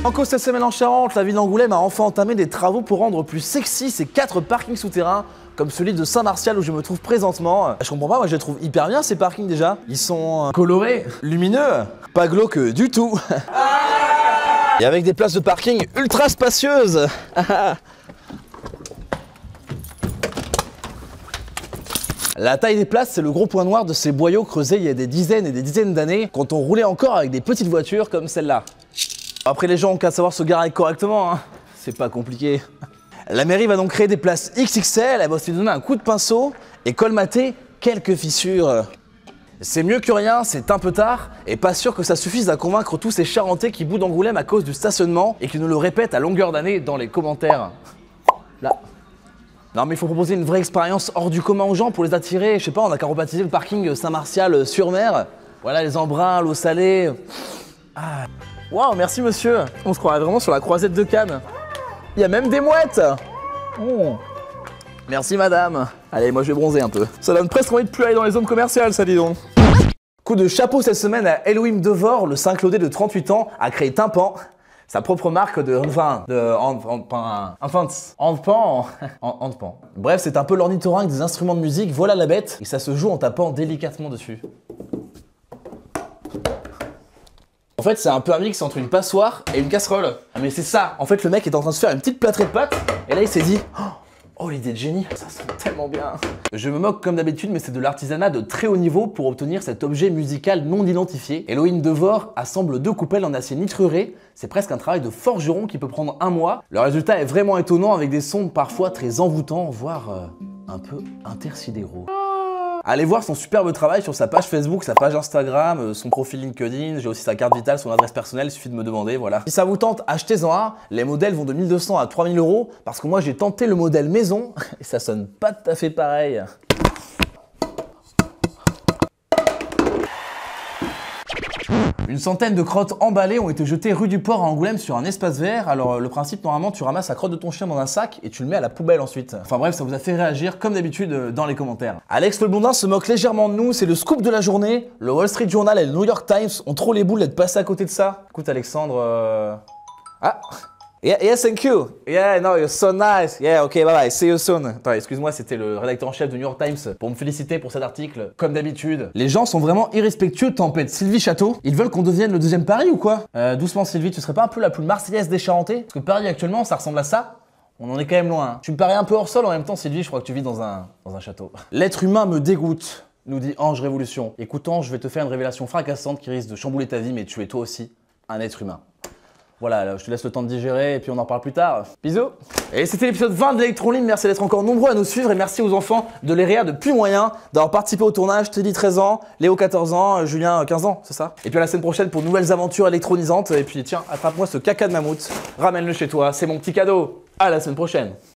En cause cette semaine en Charente, la ville d'Angoulême a enfin entamé des travaux pour rendre plus sexy ces 4 parkings souterrains, comme celui de Saint-Martial où je me trouve présentement. Je comprends pas, moi je les trouve hyper bien ces parkings déjà. Ils sont colorés, lumineux, pas glauques du tout. Et avec des places de parking ultra spacieuses. La taille des places, c'est le gros point noir de ces boyaux creusés il y a des dizaines et des dizaines d'années, quand on roulait encore avec des petites voitures comme celle-là. Après, les gens ont qu'à savoir se garer correctement, hein. C'est pas compliqué. La mairie va donc créer des places XXL, elle va aussi donner un coup de pinceau et colmater quelques fissures. C'est mieux que rien, c'est un peu tard, et pas sûr que ça suffise à convaincre tous ces Charentais qui boudent d'Angoulême à cause du stationnement et qui nous le répètent à longueur d'année dans les commentaires. Là. Non mais il faut proposer une vraie expérience hors du commun aux gens pour les attirer. Je sais pas, on a qu'à rebaptiser le parking Saint-Martial sur mer. Voilà les embruns, l'eau salée. Ah. Waouh, merci monsieur. On se croirait vraiment sur la croisette de Cannes. Il y a même des mouettes. Oh. Merci madame. Allez, moi je vais bronzer un peu. Ça donne presque envie de plus aller dans les zones commerciales, ça dis donc. Coup de chapeau cette semaine à Elohim Devor, le 5 Lodé de 38 ans, a créé Tympan. Sa propre marque de handpan. Bref, c'est un peu l'ornithorynque des instruments de musique, voilà la bête, et ça se joue en tapant délicatement dessus. En fait, c'est un peu un mix entre une passoire et une casserole. Ah mais c'est ça, en fait le mec est en train de se faire une petite plâtrée de pâtes, et là il s'est dit oh l'idée de génie, ça sonne tellement bien. Je me moque comme d'habitude, mais c'est de l'artisanat de très haut niveau pour obtenir cet objet musical non identifié. Elohim Devor assemble 2 coupelles en acier nitruré, c'est presque un travail de forgeron qui peut prendre 1 mois. Le résultat est vraiment étonnant avec des sons parfois très envoûtants, voire un peu intersidéraux. Allez voir son superbe travail sur sa page Facebook, sa page Instagram, son profil LinkedIn, j'ai aussi sa carte vitale, son adresse personnelle, il suffit de me demander, voilà. Si ça vous tente, achetez-en un, les modèles vont de 1200 à 3000 €, parce que moi j'ai tenté le modèle maison, et ça sonne pas tout à fait pareil. Une centaine de crottes emballées ont été jetées rue du Port à Angoulême sur un espace vert. Alors le principe, normalement, tu ramasses la crotte de ton chien dans un sac et tu le mets à la poubelle ensuite. Enfin bref, ça vous a fait réagir comme d'habitude dans les commentaires. Alex Le Blondin se moque légèrement de nous, c'est le scoop de la journée. Le Wall Street Journal et le New York Times ont trop les boules d'être passés à côté de ça. Écoute Alexandre, Ah Yeah, yes, thank you. Yeah, no, you're so nice. Yeah, okay, bye bye, see you soon. Attends, excuse-moi, c'était le rédacteur en chef du New York Times pour me féliciter pour cet article, comme d'habitude. Les gens sont vraiment irrespectueux, tempête. Sylvie Château, ils veulent qu'on devienne le 2e Paris ou quoi? Doucement Sylvie, tu serais pas un peu la plus marseillaise des Charentais? Parce que Paris actuellement, ça ressemble à ça. On en est quand même loin. Hein. Tu me parais un peu hors sol en même temps, Sylvie, je crois que tu vis dans un château. L'être humain me dégoûte, nous dit Ange Révolution. Écoute Ange, je vais te faire une révélation fracassante qui risque de chambouler ta vie, mais tu es toi aussi un être humain. Voilà, là, je te laisse le temps de digérer et puis on en reparle plus tard. Bisous. Et c'était l'épisode 20 d'Electroline, merci d'être encore nombreux à nous suivre et merci aux enfants de l'EREA de Plus Moyen d'avoir participé au tournage. Teddy 13 ans, Léo 14 ans, Julien 15 ans, c'est ça? Et puis à la semaine prochaine pour de nouvelles aventures électronisantes. Et puis tiens, attrape-moi ce caca de mammouth, ramène-le chez toi, c'est mon petit cadeau. À la semaine prochaine.